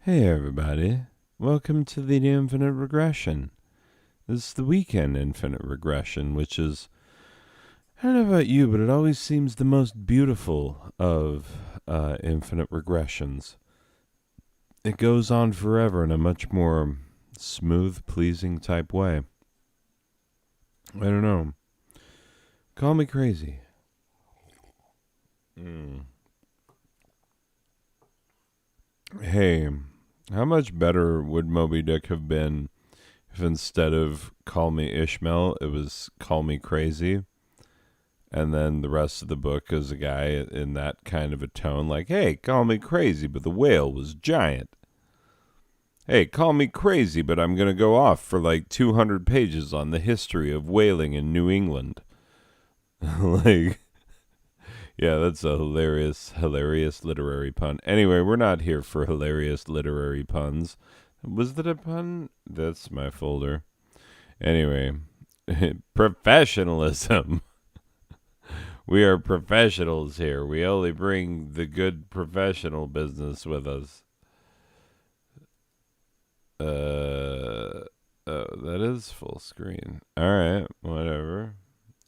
Hey everybody, welcome to the Infinite Regression. This is the weekend Infinite Regression, which is, I don't know about you, but it always seems the most beautiful of infinite regressions. It goes on forever in a much more smooth, pleasing type way. I don't know. Call me crazy. Hey, how much better would Moby Dick have been if instead of Call Me Ishmael, it was Call Me Crazy? And then the rest of the book is a guy in that kind of a tone, like, hey, call me crazy, but the whale was giant. Hey, call me crazy, but I'm going to go off for like 200 pages on the history of whaling in New England. Like, yeah, that's a hilarious literary pun. Anyway, we're not here for hilarious literary puns. Was that a pun? That's my folder. Anyway, professionalism. We are professionals here. We only bring the good professional business with us. Oh, that is full screen. All right, whatever.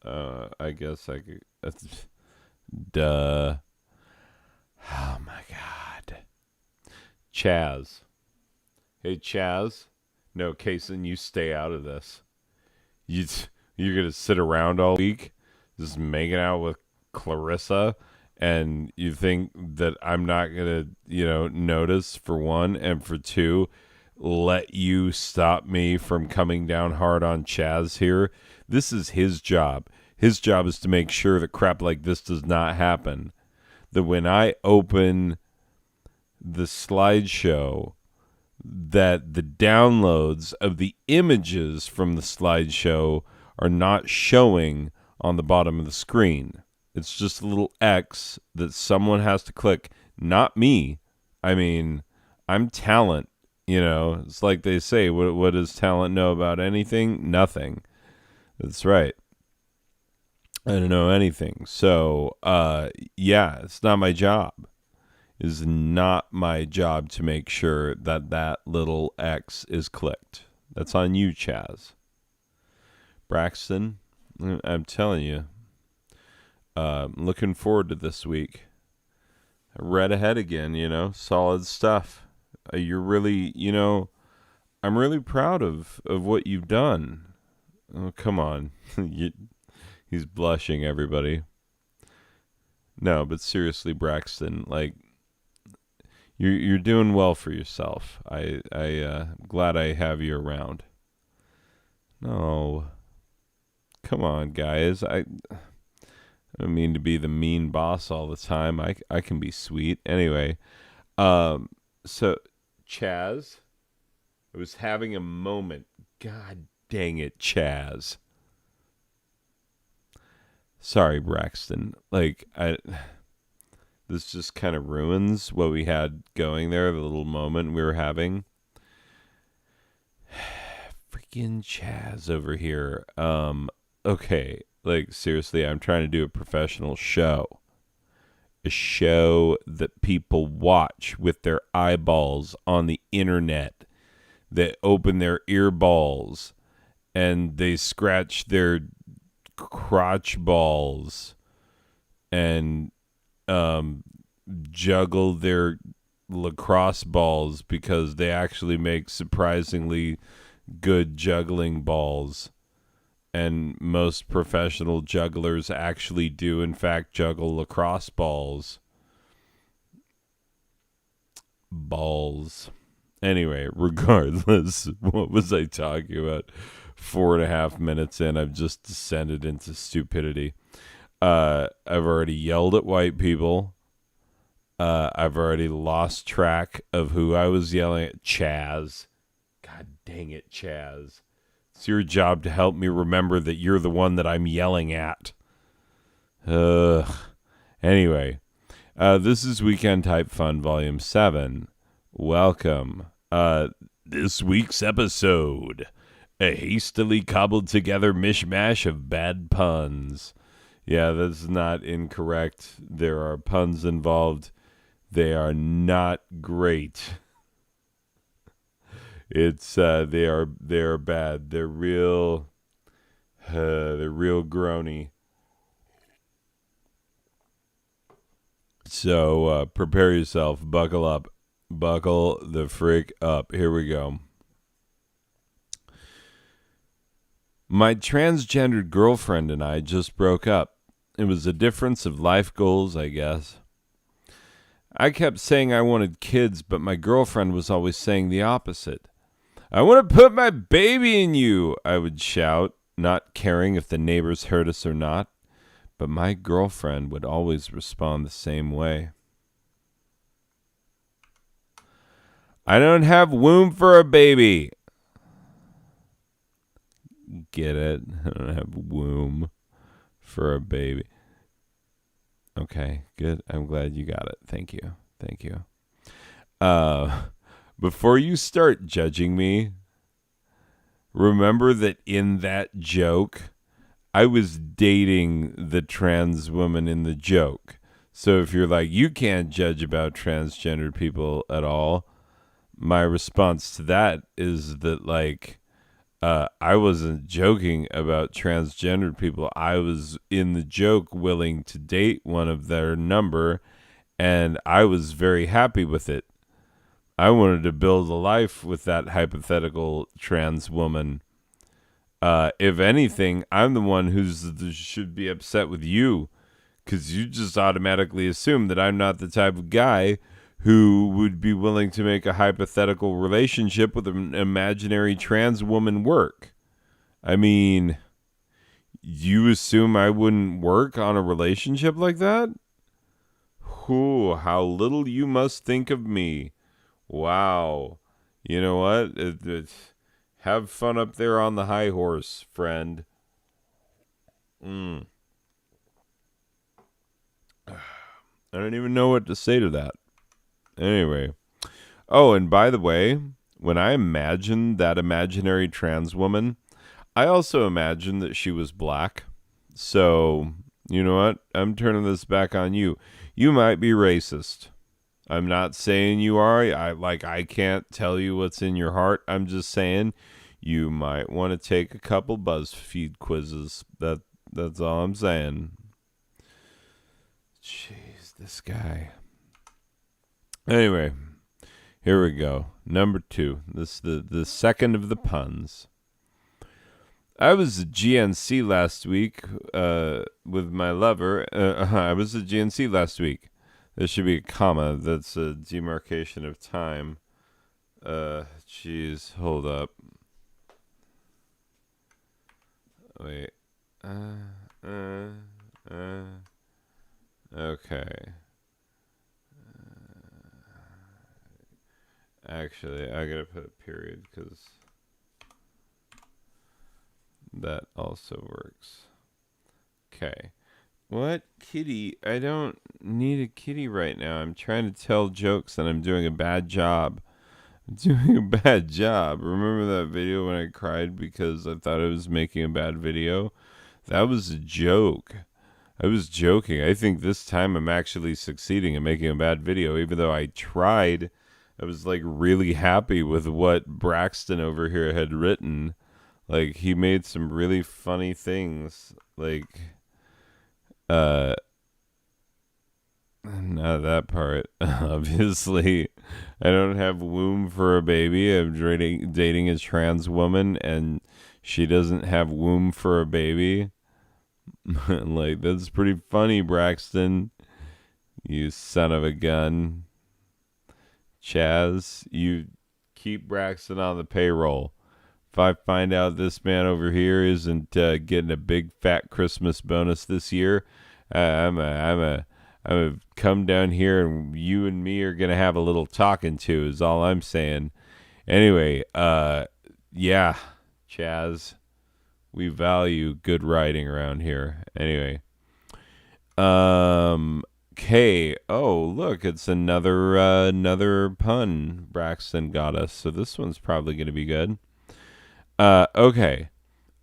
I guess I could. Duh. Oh my god. Chaz. Hey, Chaz. No, Kason, you stay out of this. You, you're gonna sit around all week, just making out with Clarissa, and you think that I'm not gonna, notice for one, and for two, let you stop me from coming down hard on Chaz here. This is his job. His job is to make sure that crap like this does not happen. That when I open the slideshow, that the downloads of the images from the slideshow are not showing on the bottom of the screen. It's just a little X that someone has to click, not me. I mean, I'm talent, It's like they say, what does talent know about anything? Nothing. That's right. I don't know anything. So, yeah, it's not my job. It is not my job to make sure that that little X is clicked. That's on you, Chaz. Braxton, I'm telling you, looking forward to this week. I read ahead again, solid stuff. You're really, I'm really proud of what you've done. Oh, come on. He's blushing, everybody. No, but seriously, Braxton, like, you're doing well for yourself. I glad I have you around. No, come on, guys. I don't mean to be the mean boss all the time. I can be sweet. Anyway, so Chaz, I was having a moment. God dang it, Chaz. Sorry, Braxton. Like this just kind of ruins what we had going there, the little moment we were having. Freaking Chaz over here. Okay, like seriously, I'm trying to do a professional show. A show that people watch with their eyeballs on the internet, that open their earballs and they scratch their crotch balls and juggle their lacrosse balls because they actually make surprisingly good juggling balls. And most professional jugglers actually do, in fact, juggle lacrosse balls. Balls. Anyway, regardless, what was I talking about? 4.5 minutes in, I've just descended into stupidity. I've already yelled at white people. I've already lost track of who I was yelling at. Chaz. God dang it, Chaz. It's your job to help me remember that you're the one that I'm yelling at. Anyway, this is Weekend Type Fun Volume 7. Welcome. This week's episode, a hastily cobbled together mishmash of bad puns. Yeah, that's not incorrect. There are puns involved. They are not great. It's they are bad. They're real groany. So prepare yourself. Buckle up. Buckle the frick up. Here we go. My transgendered girlfriend and I just broke up. It was a difference of life goals, I guess. I kept saying I wanted kids, but my girlfriend was always saying the opposite. I want to put my baby in you, I would shout, not caring if the neighbors heard us or not. But my girlfriend would always respond the same way. I don't have womb for a baby. Get it? I don't have womb for a baby. Okay, good. I'm glad you got it. Thank you. Thank you. Before you start judging me, remember that in that joke, I was dating the trans woman in the joke. So if you're like, you can't judge about transgender people at all, my response to that is that, like, I wasn't joking about transgender people. I was in the joke willing to date one of their number, and I was very happy with it. I wanted to build a life with that hypothetical trans woman. If anything, I'm the one should be upset with you, because you just automatically assume that I'm not the type of guy who would be willing to make a hypothetical relationship with an imaginary trans woman work. I mean, you assume I wouldn't work on a relationship like that? Whew, how little you must think of me. Wow. You know what? Have fun up there on the high horse, friend. I don't even know what to say to that. Anyway. Oh, and by the way, when I imagined that imaginary trans woman, I also imagined that she was black. So, you know what? I'm turning this back on you. You might be racist. I'm not saying you are. I can't tell you what's in your heart. I'm just saying you might want to take a couple BuzzFeed quizzes. That's all I'm saying. Jeez, this guy. Anyway, here we go. Number 2. This the second of the puns. I was at GNC last week with my lover. I was at GNC last week. There should be a comma. That's a demarcation of time. Jeez, hold up. Wait. Okay. Actually, I gotta put a period because that also works. Okay. What? Kitty? I don't need a kitty right now. I'm trying to tell jokes and I'm doing a bad job. I'm doing a bad job. Remember that video when I cried because I thought I was making a bad video? That was a joke. I was joking. I think this time I'm actually succeeding in making a bad video, even though I tried. I was like really happy with what Braxton over here had written. Like, he made some really funny things. Like, not that part. Obviously, I don't have womb for a baby. I'm dating a trans woman, and she doesn't have womb for a baby. Like, that's pretty funny, Braxton. You son of a gun. Chaz, you keep Braxton on the payroll. If I find out this man over here isn't getting a big fat Christmas bonus this year, I'm a come down here and you and me are gonna have a little talking to. Is all I'm saying. Anyway, yeah, Chaz, we value good writing around here. Anyway, okay. Oh, look, it's another pun Braxton got us. So this one's probably gonna be good. Okay.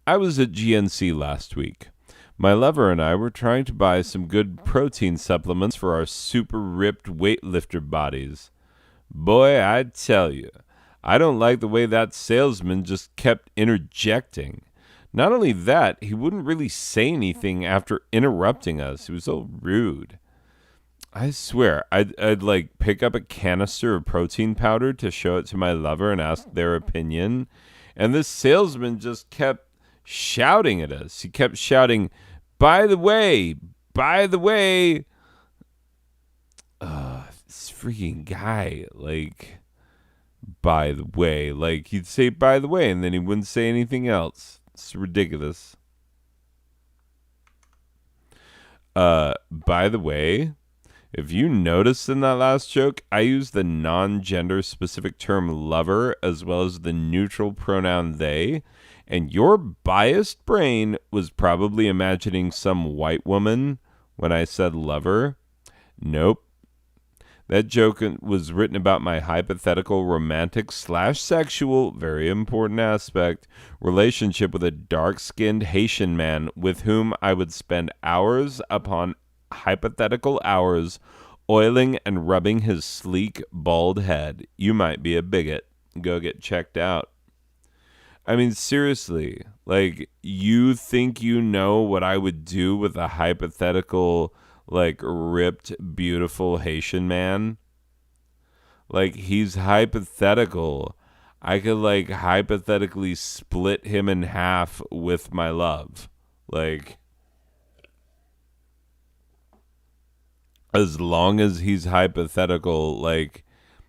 I was at GNC last week. My lover and I were trying to buy some good protein supplements for our super ripped weightlifter bodies. Boy, I tell you, I don't like the way that salesman just kept interjecting. Not only that, he wouldn't really say anything after interrupting us. He was so rude. I swear, I'd like pick up a canister of protein powder to show it to my lover and ask their opinion. And this salesman just kept shouting at us. He kept shouting, by the way, this freaking guy, like, by the way, like he'd say by the way, and then he wouldn't say anything else. It's ridiculous. By the way, if you noticed in that last joke, I used the non-gender specific term lover as well as the neutral pronoun they, and your biased brain was probably imagining some white woman when I said lover. Nope. That joke was written about my hypothetical romantic / sexual, very important aspect, relationship with a dark-skinned Haitian man with whom I would spend hours upon hypothetical hours oiling and rubbing his sleek, bald head. You might be a bigot. Go get checked out. I mean, seriously, like, you think you know what I would do with a hypothetical, like, ripped, beautiful Haitian man? Like, he's hypothetical. I could, like, hypothetically split him in half with my love. Like, as long as he's hypothetical, like,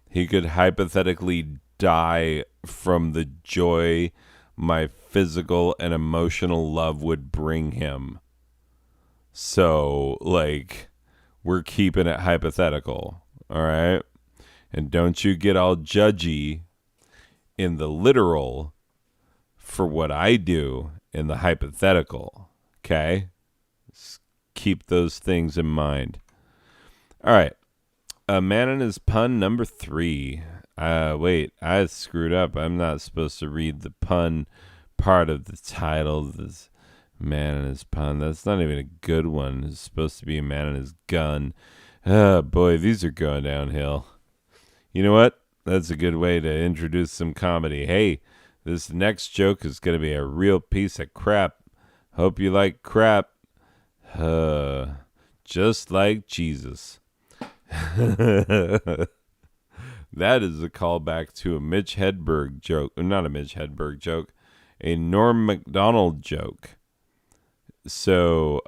he could hypothetically die from the joy my physical and emotional love would bring him. So, like, we're keeping it hypothetical, all right? And don't you get all judgy in the literal for what I do in the hypothetical, okay? Just keep those things in mind. All right. A man and his pun number 3. Wait, I screwed up. I'm not supposed to read the pun part of the title. This man and his pun. That's not even a good one. It's supposed to be a man and his gun. Oh, boy, these are going downhill. You know what? That's a good way to introduce some comedy. Hey, this next joke is going to be a real piece of crap. Hope you like crap. Just like Jesus. That is a callback to a Mitch Hedberg joke. Not a Mitch Hedberg joke. A Norm Macdonald joke. So,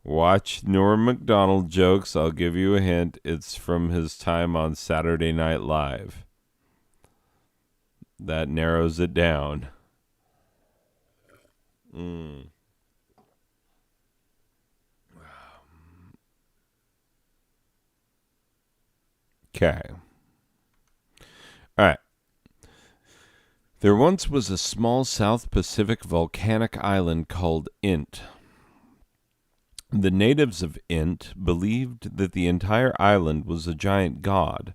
watch Norm Macdonald jokes. I'll give you a hint. It's from his time on Saturday Night Live. That narrows it down. Okay. All right. There once was a small South Pacific volcanic island called Int. The natives of Int believed that the entire island was a giant god,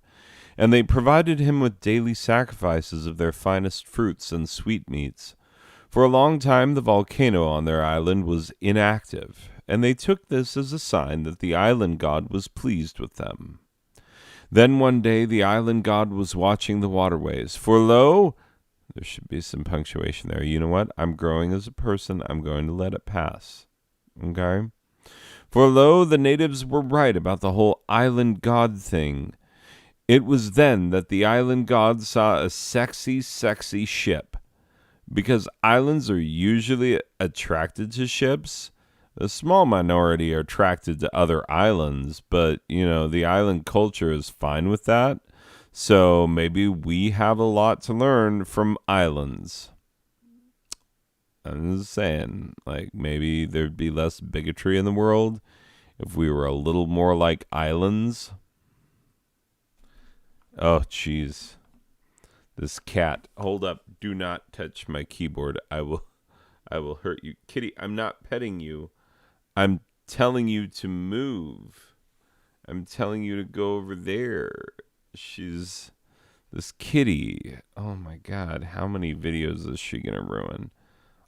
and they provided him with daily sacrifices of their finest fruits and sweetmeats. For a long time, the volcano on their island was inactive, and they took this as a sign that the island god was pleased with them. Then one day the island god was watching the waterways, for lo, there should be some punctuation there. You know what? I'm growing as a person. I'm going to let it pass. Okay? For lo, the natives were right about the whole island god thing. It was then that the island god saw a sexy, sexy ship. Because islands are usually attracted to ships, a small minority are attracted to other islands, but, you know, the island culture is fine with that. So maybe we have a lot to learn from islands. I'm just saying, like, maybe there'd be less bigotry in the world if we were a little more like islands. Oh, jeez. This cat. Hold up. Do not touch my keyboard. I will hurt you. Kitty, I'm not petting you. I'm telling you to move. I'm telling you to go over there. She's this kitty. Oh my God. How many videos is she going to ruin?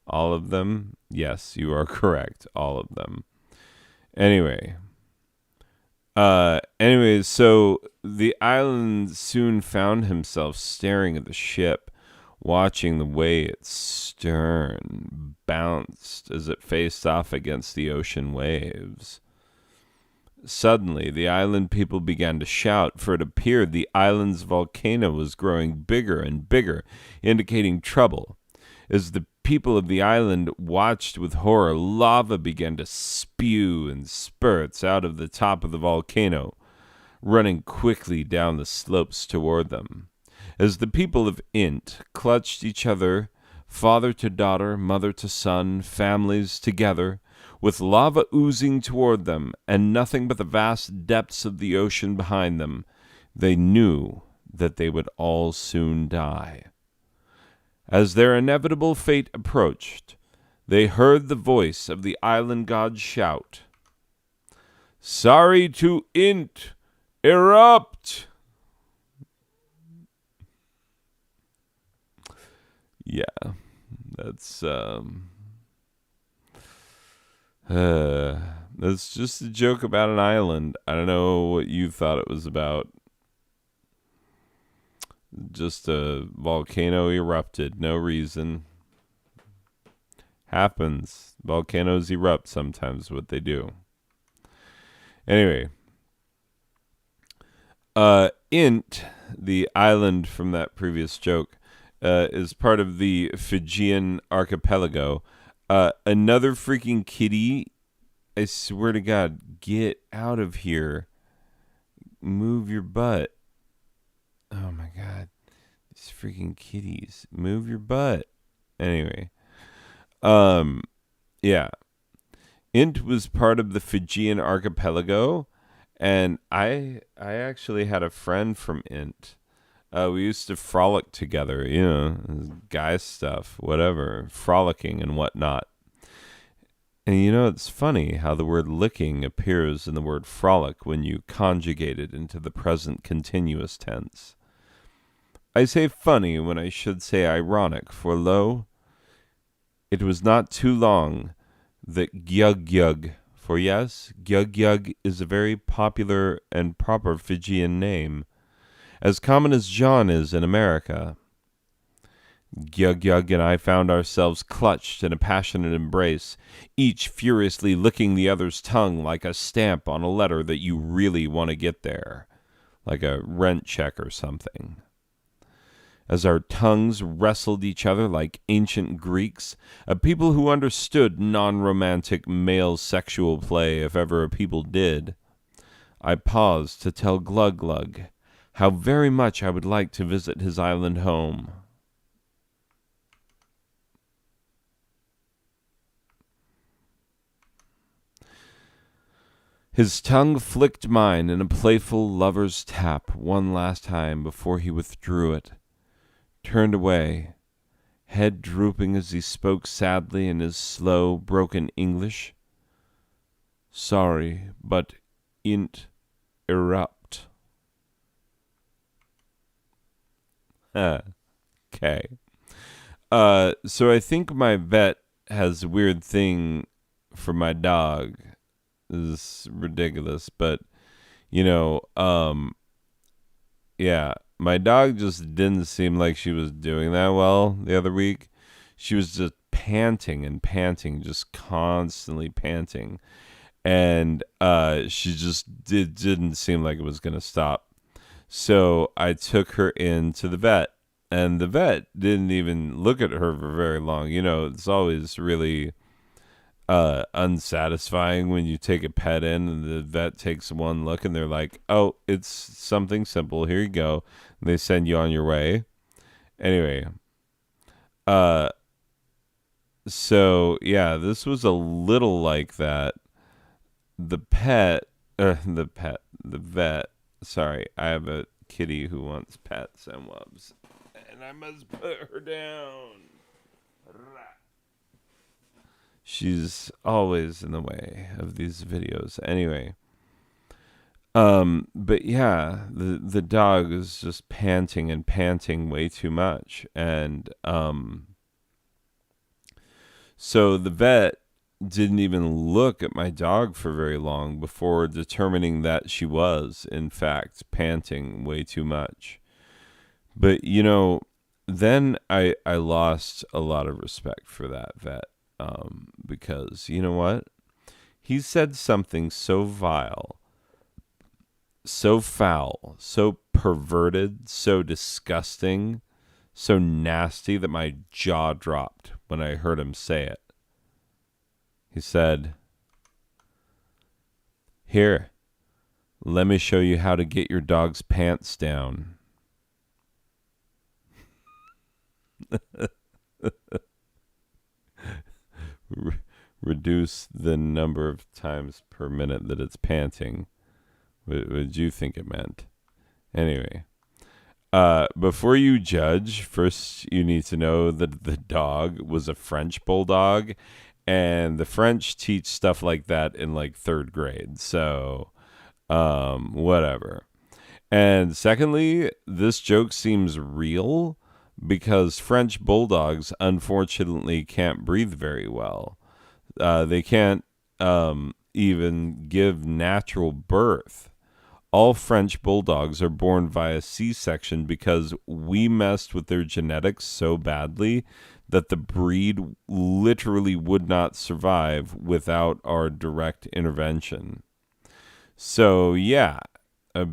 All of them? Yes, you are correct. All of them. Anyway. Anyways, so the island soon found himself staring at the ship, watching the way its stern bounced as it faced off against the ocean waves. Suddenly, the island people began to shout, for it appeared the island's volcano was growing bigger and bigger, indicating trouble. As the people of the island watched with horror, lava began to spew in spurts out of the top of the volcano, running quickly down the slopes toward them. As the people of Int clutched each other, father to daughter, mother to son, families together, with lava oozing toward them and nothing but the vast depths of the ocean behind them, they knew that they would all soon die. As their inevitable fate approached, they heard the voice of the island god shout, "Sorry to Int! Erupt!" Yeah, that's just a joke about an island. I don't know what you thought it was about. Just a volcano erupted. No reason. Happens. Volcanoes erupt sometimes, what they do. Anyway. Int, the island from that previous joke, is part of the Fijian archipelago. Another freaking kitty. I swear to God, get out of here. Move your butt. Oh my God. These freaking kitties. Move your butt. Anyway. Yeah. Int was part of the Fijian archipelago, and I actually had a friend from Int. We used to frolic together, guy stuff, whatever, frolicking and whatnot. And it's funny how the word licking appears in the word frolic when you conjugate it into the present continuous tense. I say funny when I should say ironic, for lo, it was not too long that Gyug, for yes, Gyug is a very popular and proper Fijian name, as common as John is in America. Gyug and I found ourselves clutched in a passionate embrace, each furiously licking the other's tongue like a stamp on a letter that you really want to get there, like a rent check or something. As our tongues wrestled each other like ancient Greeks, a people who understood non-romantic male sexual play if ever a people did, I paused to tell Glug Glug how very much I would like to visit his island home. His tongue flicked mine in a playful lover's tap one last time before he withdrew it, turned away, head drooping as he spoke sadly in his slow, broken English. Sorry, but Int erupt. Okay. So I think my vet has a weird thing for my dog. This is ridiculous, but yeah, my dog just didn't seem like she was doing that well the other week. She was just panting and panting, just constantly panting, and she just didn't seem like it was gonna stop. So I took her in to the vet, and the vet didn't even look at her for very long. It's always really unsatisfying when you take a pet in and the vet takes one look and they're like, "Oh, it's something simple. Here you go." And they send you on your way. Anyway, so yeah, this was a little like that. The vet. Sorry, I have a kitty who wants pets and loves, and I must put her down. She's always in the way of these videos. Anyway, but yeah, the dog is just panting and panting way too much, and so the vet didn't even look at my dog for very long before determining that she was, in fact, panting way too much. But, then I lost a lot of respect for that vet, because, you know what? He said something so vile, so foul, so perverted, so disgusting, so nasty that my jaw dropped when I heard him say it. He said, "Here, let me show you how to get your dog's pants down." Reduce the number of times per minute that it's panting. What did you think it meant? Anyway, before you judge, first you need to know that the dog was a French bulldog, and the French teach stuff like that in like third grade. So, whatever. And secondly, this joke seems real because French bulldogs unfortunately can't breathe very well. They can't even give natural birth. All French bulldogs are born via C-section because we messed with their genetics so badly that the breed literally would not survive without our direct intervention. So, yeah, a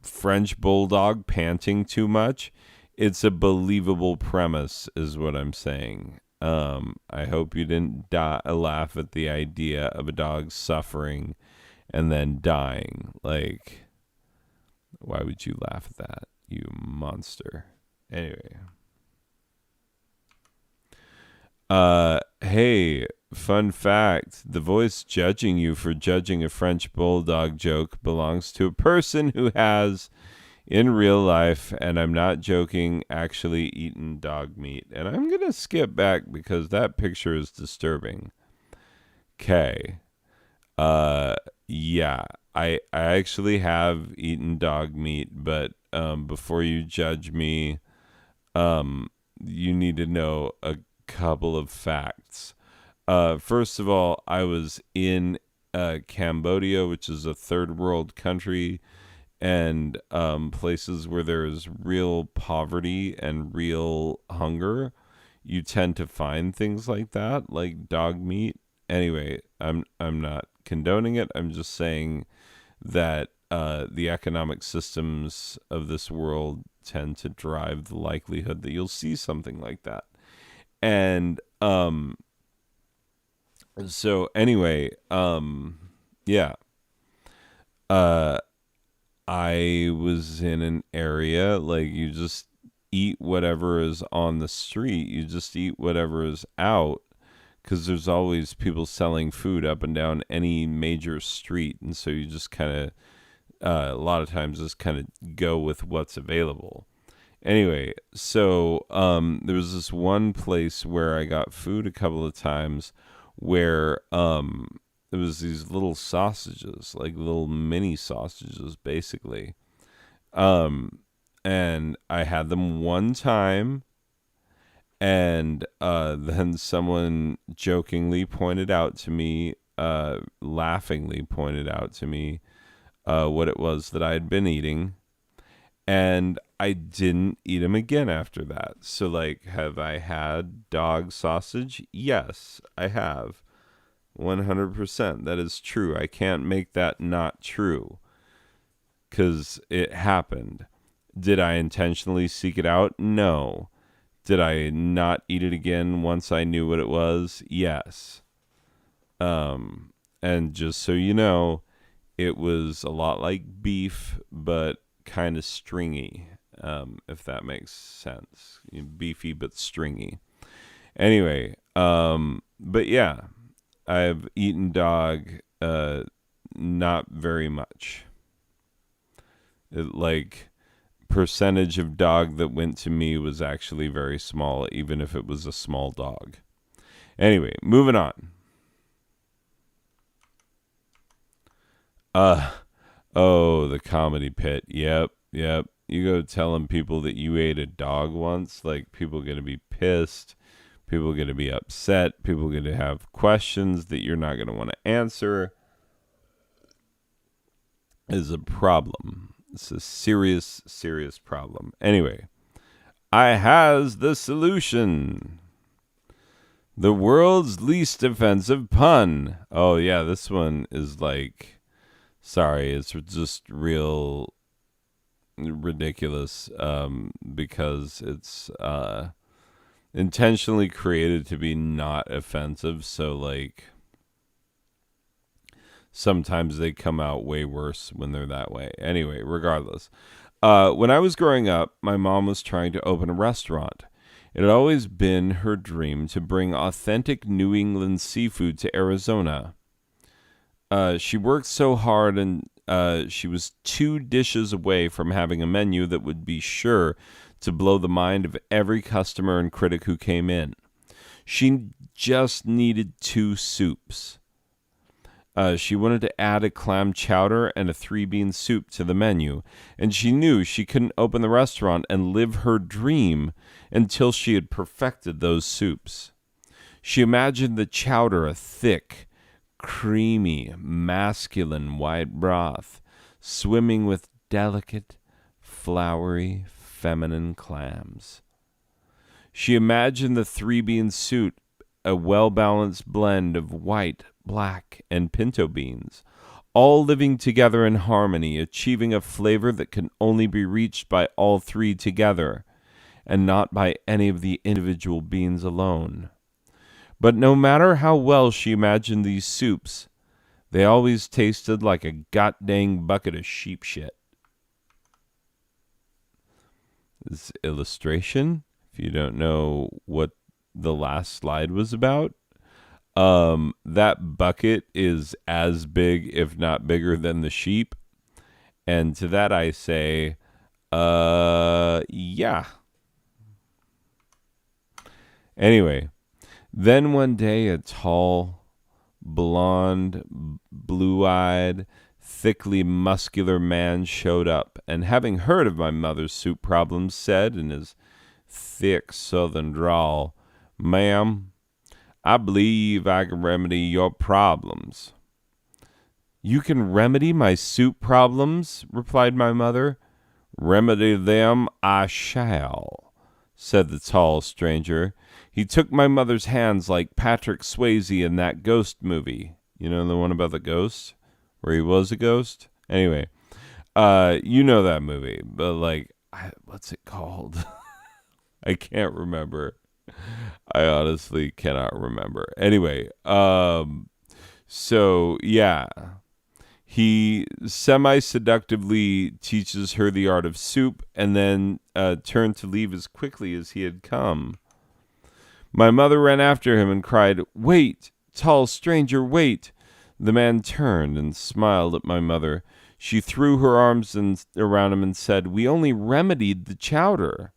French bulldog panting too much, it's a believable premise, is what I'm saying. I hope you didn't laugh at the idea of a dog suffering and then dying. Like, why would you laugh at that, you monster? Anyway. Hey, fun fact. The voice judging you for judging a French bulldog joke belongs to a person who has, in real life, and I'm not joking, actually eaten dog meat. And I'm going to skip back because that picture is disturbing. Okay. Yeah, I actually have eaten dog meat, but before you judge me, you need to know a couple of facts. First of all, I was in Cambodia, which is a third world country, and places where there is real poverty and real hunger. You tend to find things like that, like dog meat. Anyway, I'm not condoning it. I'm just saying that the economic systems of this world tend to drive the likelihood that you'll see something like that. And so anyway, yeah. I was in an area like you just eat whatever is on the street. You just eat whatever is out because there's always people selling food up and down any major street. And so you just kind of, a lot of times, just kind of go with what's available. Anyway, so there was this one place where I got food a couple of times where it was these little sausages, like little mini sausages, basically. And I had them one time, and then someone jokingly pointed out to me, laughingly pointed out to me, what it was that I had been eating. And I didn't eat them again after that. So, like, have I had dog sausage? Yes, I have. 100%. That is true. I can't make that not true because it happened. Did I intentionally seek it out? No. Did I not eat it again once I knew what it was? Yes. And just so you know, it was a lot like beef, but kind of stringy, if that makes sense. Beefy but stringy. Anyway, but yeah, I've eaten dog, not very much. Like, percentage of dog that went to me was actually very small, even if it was a small dog. Anyway, moving on. Oh, the comedy pit. Yep. You go telling people that you ate a dog once, like, people are going to be pissed. People are going to be upset. People are going to have questions that you're not going to want to answer. Is a problem. It's a serious, serious problem. Anyway, I has the solution. The world's least offensive pun. Oh, yeah, this one is like, sorry, it's just real ridiculous because it's intentionally created to be not offensive. So, like, sometimes they come out way worse when they're that way. Anyway, regardless. When I was growing up, my mom was trying to open a restaurant. It had always been her dream to bring authentic New England seafood to Arizona. She worked so hard and she was 2 dishes away from having a menu that would be sure to blow the mind of every customer and critic who came in. She just needed 2 soups. She wanted to add a clam chowder and a 3-bean soup to the menu, and she knew she couldn't open the restaurant and live her dream until she had perfected those soups. She imagined the chowder a thick, creamy, masculine white broth, swimming with delicate, floury, feminine clams. She imagined the 3-bean soup a well-balanced blend of white, black, and pinto beans, all living together in harmony, achieving a flavor that can only be reached by all 3 together, and not by any of the individual beans alone. But no matter how well she imagined these soups, they always tasted like a god-dang bucket of sheep shit. This illustration, if you don't know what the last slide was about, that bucket is as big, if not bigger, than the sheep. And to that I say, yeah. Anyway, then one day a tall, blonde, blue-eyed, thickly muscular man showed up, and having heard of my mother's soup problems, said in his thick southern drawl, "Ma'am, I believe I can remedy your problems." "You can remedy my soup problems?" replied my mother. "Remedy them I shall," said the tall stranger. He took my mother's hands like Patrick Swayze in that ghost movie. You know, the one about the ghost, where he was a ghost? Anyway, you know that movie, but like, what's it called? I can't remember. I honestly cannot remember. Anyway, so yeah, he semi-seductively teaches her the art of soup and then turned to leave as quickly as he had come. My mother ran after him and cried, "Wait, tall stranger, wait!" The man turned and smiled at my mother. She threw her arms around him and said, "We only remedied the chowder.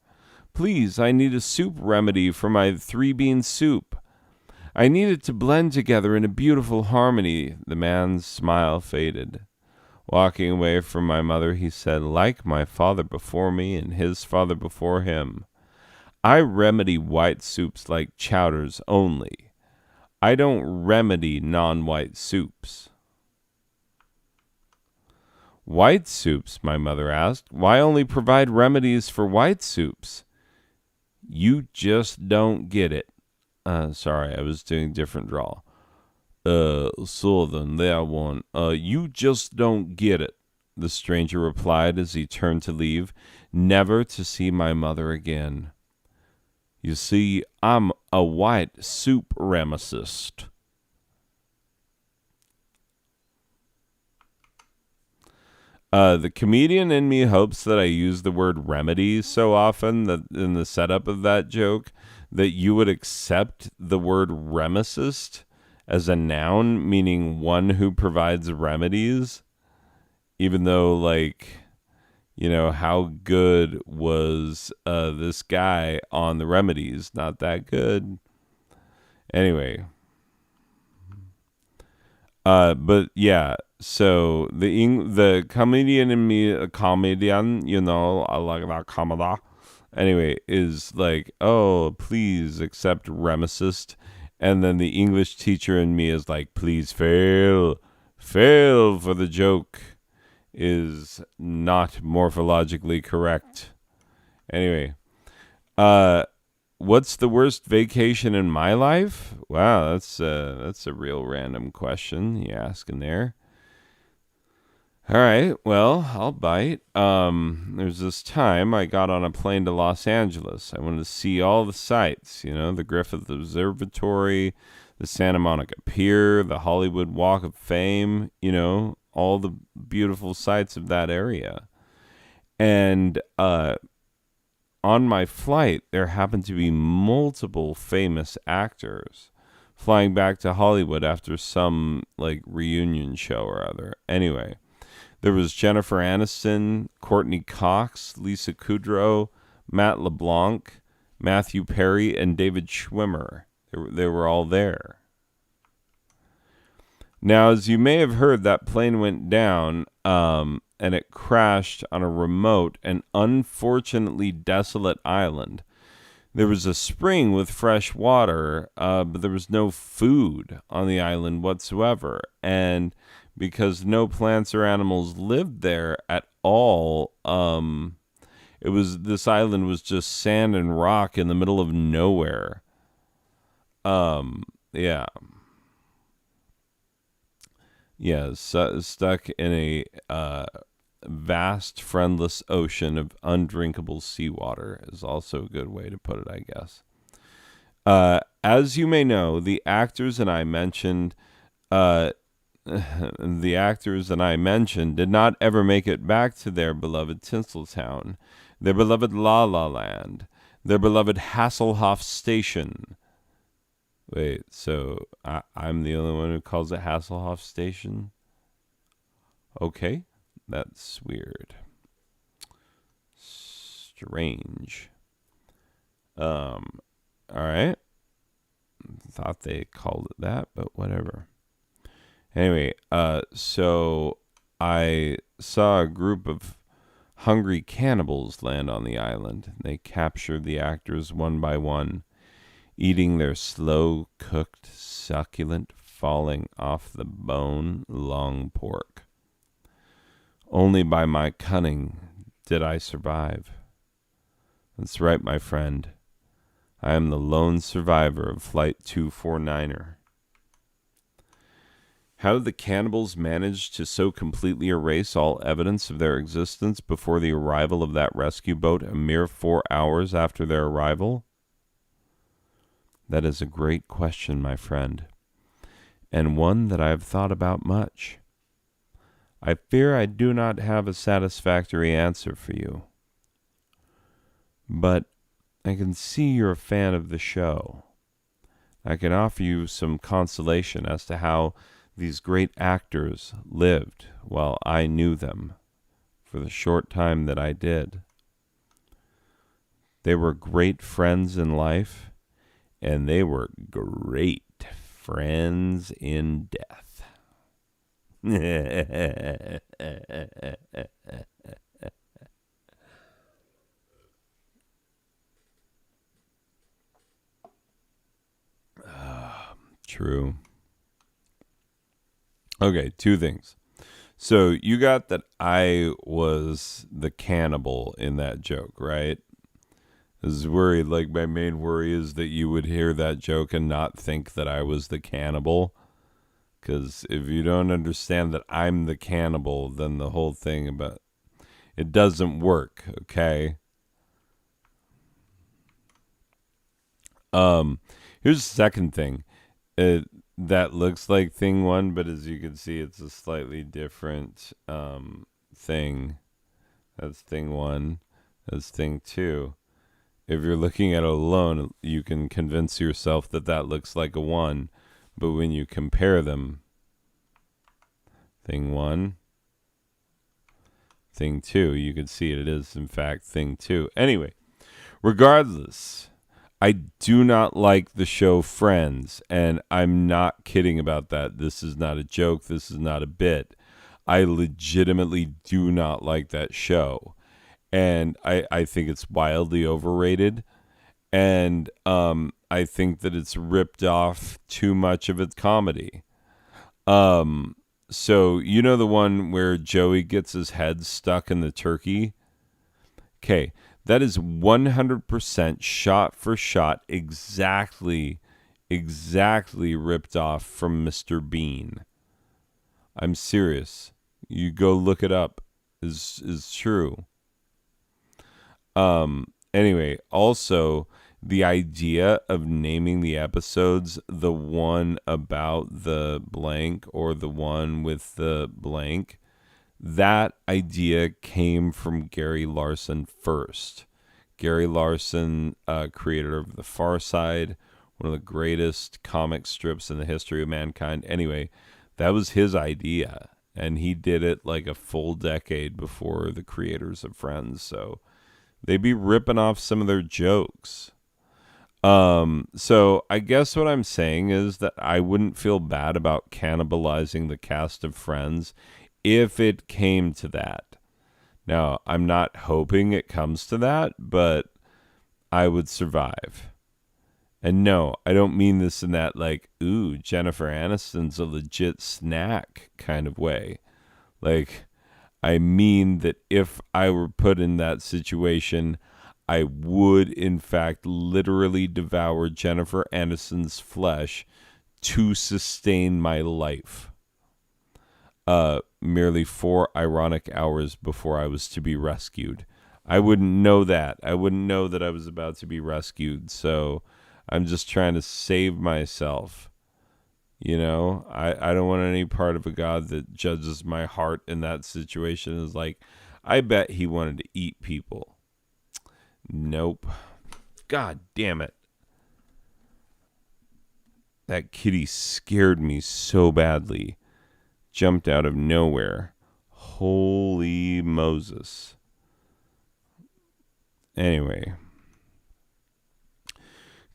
Please, I need a soup remedy for my 3-bean soup. I need it to blend together in a beautiful harmony." The man's smile faded. Walking away from my mother, he said, "Like my father before me and his father before him, I remedy white soups like chowders only. I don't remedy non-white soups." "White soups?" my mother asked. "Why only provide remedies for white soups?" "You just don't get it." Sorry, I was doing different draw. Southern, that one. You just don't get it," the stranger replied as he turned to leave, never to see my mother again. "You see, I'm a white supremacist." The comedian in me hopes that I use the word remedy so often that in the setup of that joke that you would accept the word remicist as a noun, meaning one who provides remedies, even though, like, you know, how good was this guy on the remedies? Not that good. Anyway. But yeah, So the comedian in me, a comedian, I like that comedy. Anyway, is like, oh, please accept Remesist. And then the English teacher in me is like, please fail for the joke is not morphologically correct. Anyway, uh, what's the worst vacation in my life? Wow, that's a real random question you asking there. All right, well, I'll bite. There's this time I got on a plane to Los Angeles. I wanted to see all the sights, the Griffith Observatory, the Santa Monica Pier, the Hollywood Walk of Fame, all the beautiful sights of that area. And on my flight, there happened to be multiple famous actors flying back to Hollywood after some like reunion show or other. Anyway, there was Jennifer Aniston, Courtney Cox, Lisa Kudrow, Matt LeBlanc, Matthew Perry, and David Schwimmer. They were all there. Now, as you may have heard, that plane went down and it crashed on a remote and unfortunately desolate island. There was a spring with fresh water, but there was no food on the island whatsoever. And because no plants or animals lived there at all, this island was just sand and rock in the middle of nowhere. Yeah. Yeah, stuck in a vast, friendless ocean of undrinkable seawater is also a good way to put it, I guess. As you may know, the actors that I mentioned did not ever make it back to their beloved Tinseltown, their beloved La La Land, their beloved Hasselhoff Station. Wait, so I'm the only one who calls it Hasselhoff Station? Okay, that's weird. Strange. All right. Thought they called it that, but whatever. Anyway, so I saw a group of hungry cannibals land on the island. They captured the actors one by one, eating their slow-cooked, succulent, falling off the bone long pork. Only by my cunning did I survive. That's right, my friend. I am the lone survivor of Flight 249er. How did the cannibals manage to so completely erase all evidence of their existence before the arrival of that rescue boat a mere 4 hours after their arrival? That is a great question, my friend, and one that I have thought about much. I fear I do not have a satisfactory answer for you. But I can see you're a fan of the show. I can offer you some consolation as to how these great actors lived while I knew them for the short time that I did. They were great friends in life, and they were great friends in death. True. Okay, two things. So you got that I was the cannibal in that joke, right? I was worried, like my main worry is that you would hear that joke and not think that I was the cannibal. Because if you don't understand that I'm the cannibal, then the whole thing about it doesn't work, okay? Here's the second thing. That looks like thing one, but as you can see, it's a slightly different thing. That's thing one. That's thing two. If you're looking at it alone, you can convince yourself that that looks like a one. But when you compare them, thing one, thing two, you can see it is, in fact, thing two. Anyway, regardless, I do not like the show Friends, and I'm not kidding about that. This is not a joke. This is not a bit. I legitimately do not like that show. And I think it's wildly overrated. And I think that it's ripped off too much of its comedy. Um, so you know the one where Joey gets his head stuck in the turkey? Okay, that is 100% shot for shot exactly ripped off from Mr. Bean. I'm serious. You go look it up. Is true. Anyway, also the idea of naming the episodes the one about the blank or the one with the blank, that idea came from Gary Larson first. Gary Larson, creator of The Far Side, one of the greatest comic strips in the history of mankind. Anyway, that was his idea, and he did it like a full decade before the creators of Friends. So they be ripping off some of their jokes. So I guess what I'm saying is that I wouldn't feel bad about cannibalizing the cast of Friends if it came to that. Now, I'm not hoping it comes to that, but I would survive. And no, I don't mean this in that like, ooh, Jennifer Aniston's a legit snack kind of way. Like, I mean that if I were put in that situation, I would, in fact, literally devour Jennifer Aniston's flesh to sustain my life. Merely 4 ironic hours before I was to be rescued. I wouldn't know that. I wouldn't know that I was about to be rescued. So I'm just trying to save myself. You know, I don't want any part of a God that judges my heart in that situation is like, I bet he wanted to eat people. Nope. God damn it. That kitty scared me so badly. Jumped out of nowhere. Holy Moses. Anyway.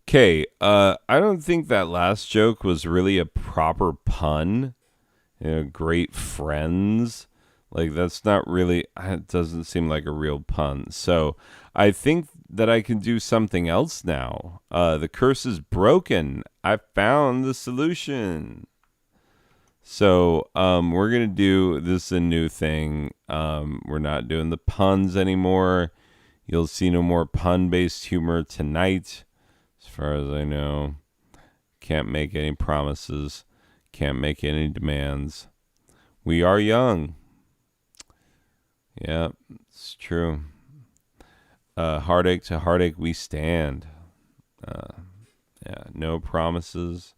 Okay, I don't think that last joke was really a proper pun. You know, great friends. Like, that's not really, it doesn't seem like a real pun. So I think that I can do something else now. The curse is broken. I found the solution. So we're going to do this a new thing. We're not doing the puns anymore. You'll see no more pun-based humor tonight, as far as I know. Can't make any promises. Can't make any demands. We are young. Yeah, it's true. Heartache to heartache we stand. Yeah, no promises,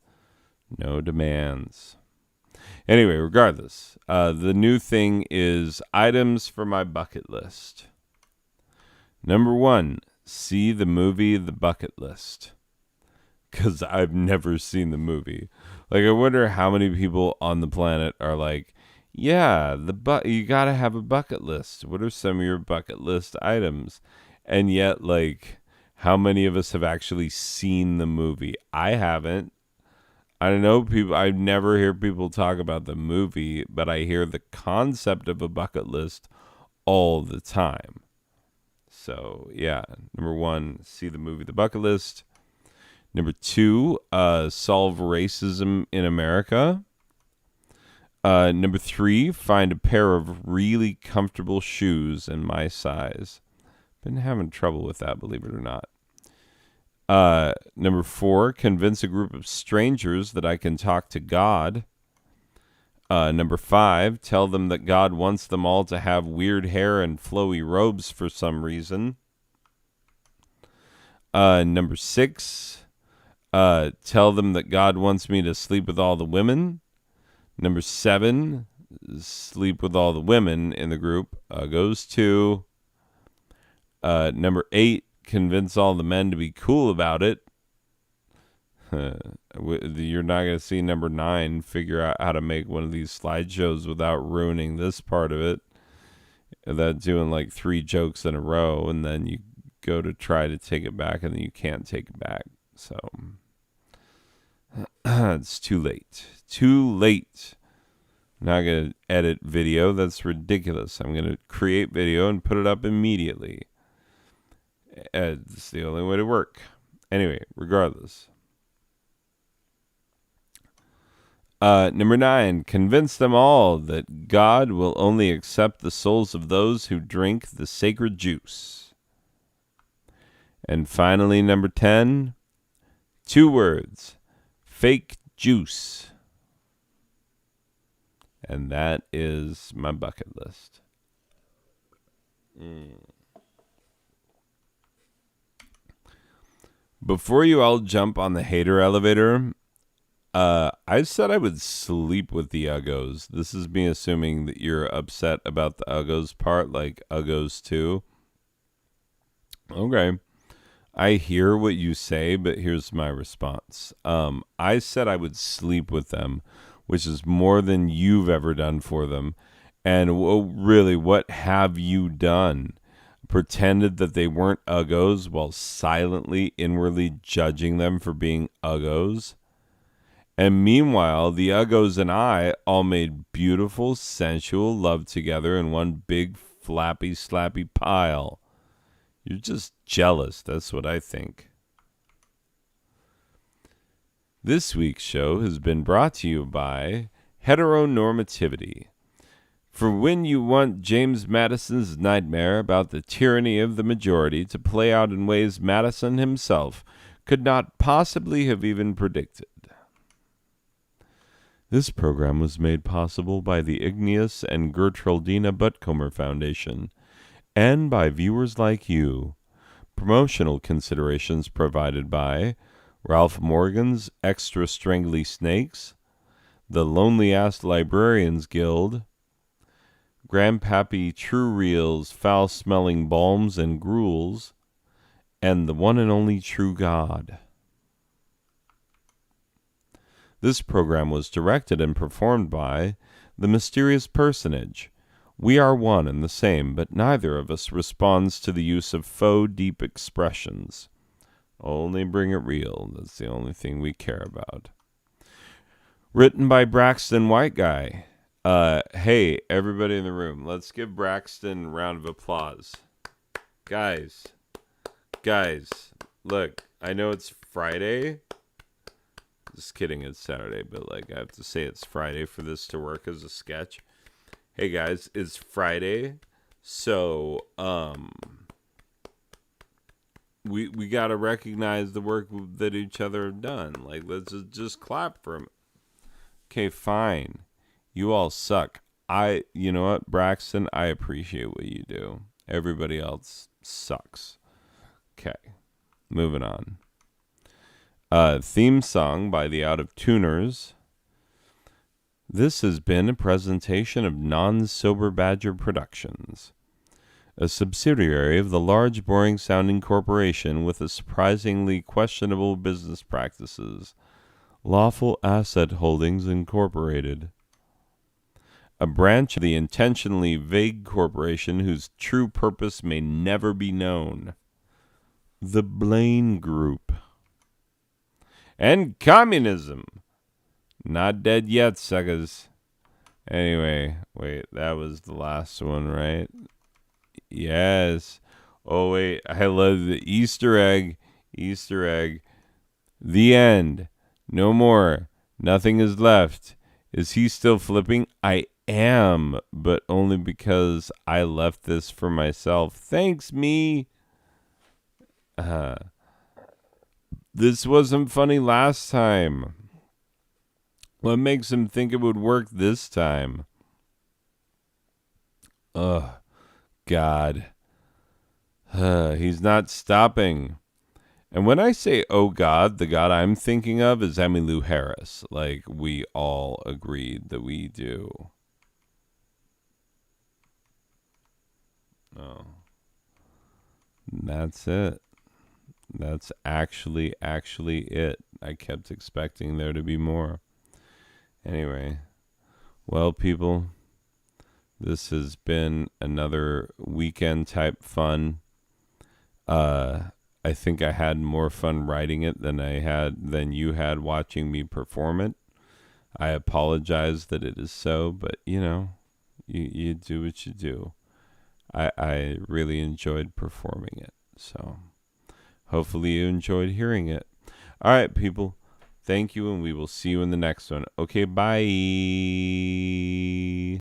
no demands. Anyway, regardless, the new thing is items for my bucket list. Number 1, see the movie The Bucket List. Because I've never seen the movie. Like, I wonder how many people on the planet are like, yeah, you gotta have a bucket list. What are some of your bucket list items? And yet, like, how many of us have actually seen the movie? I haven't. I don't know people. I never hear people talk about the movie, but I hear the concept of a bucket list all the time. So yeah, number 1, see the movie The Bucket List. Number 2, solve racism in America. Number 3, find a pair of really comfortable shoes in my size. Been having trouble with that, believe it or not. Number 4, convince a group of strangers that I can talk to God. Number 5, tell them that God wants them all to have weird hair and flowy robes for some reason. Number 6, tell them that God wants me to sleep with all the women. Number 7, sleep with all the women in the group. Goes to. Number 8, convince all the men to be cool about it. You're not going to see number 9 figure out how to make one of these slideshows without ruining this part of it. That doing like 3 jokes in a row, and then you go to try to take it back, and then you can't take it back. So it's too late. Too late. I'm not going to edit video. That's ridiculous. I'm going to create video and put it up immediately. It's the only way to work. Anyway, regardless. Number 9, convince them all that God will only accept the souls of those who drink the sacred juice. And finally, number 10, 2 words, fake juice. And that is my bucket list. Before you all jump on the hater elevator, I said I would sleep with the Uggos. This is me assuming that you're upset about the Uggos part, like Uggos 2. Okay. I hear what you say, but here's my response. I said I would sleep with them, which is more than you've ever done for them. And really, what have you done? Pretended that they weren't Uggos while silently, inwardly judging them for being Uggos? And meanwhile, the Uggos and I all made beautiful, sensual love together in one big, flappy, slappy pile. You're just jealous, that's what I think. This week's show has been brought to you by heteronormativity. For when you want James Madison's nightmare about the tyranny of the majority to play out in ways Madison himself could not possibly have even predicted. This program was made possible by the Igneous and Gertrudina Buttcomer Foundation and by viewers like you. Promotional considerations provided by Ralph Morgan's Extra Strangly Snakes, the Lonely Ass Librarians Guild, Grandpappy True Reel's Foul Smelling Balms and Gruels, and the one and only True God. This program was directed and performed by The Mysterious Personage. We are one and the same, but neither of us responds to the use of faux deep expressions. Only bring it real. That's the only thing we care about. Written by Braxton White Guy. Hey, everybody in the room, let's give Braxton a round of applause. Guys, look, I know it's Friday. Just kidding, it's Saturday, but like I have to say it's Friday for this to work as a sketch. Hey guys, it's Friday, so we gotta recognize the work that each other have done. Like, let's just clap for them. Okay, fine. You all suck. You know what, Braxton? I appreciate what you do. Everybody else sucks. Okay, moving on. Theme song by the Out of Tuners. This has been a presentation of Non-Sober Badger Productions, a subsidiary of the large, boring-sounding corporation with a surprisingly questionable business practices, Lawful Asset Holdings Incorporated, a branch of the intentionally vague corporation whose true purpose may never be known, the Blaine Group, and communism. Not dead yet, suckers. Anyway, wait, that was the last one, right? Yes. Oh, wait, I love the Easter egg. Easter egg. The end. No more. Nothing is left. Is he still flipping? I am, but only because I left this for myself. Thanks, me. This wasn't funny last time. What makes him think it would work this time? Ugh, God. He's not stopping. And when I say, oh God, the God I'm thinking of is Emmylou Harris. Like we all agreed that we do. Oh. That's it. That's actually it. I kept expecting there to be more. Anyway, well, people, this has been another weekend type fun. I think I had more fun writing it than you had watching me perform it. I apologize that it is so, but you do what you do. I really enjoyed performing it. So hopefully you enjoyed hearing it. All right, people. Thank you, and we will see you in the next one. Okay, bye.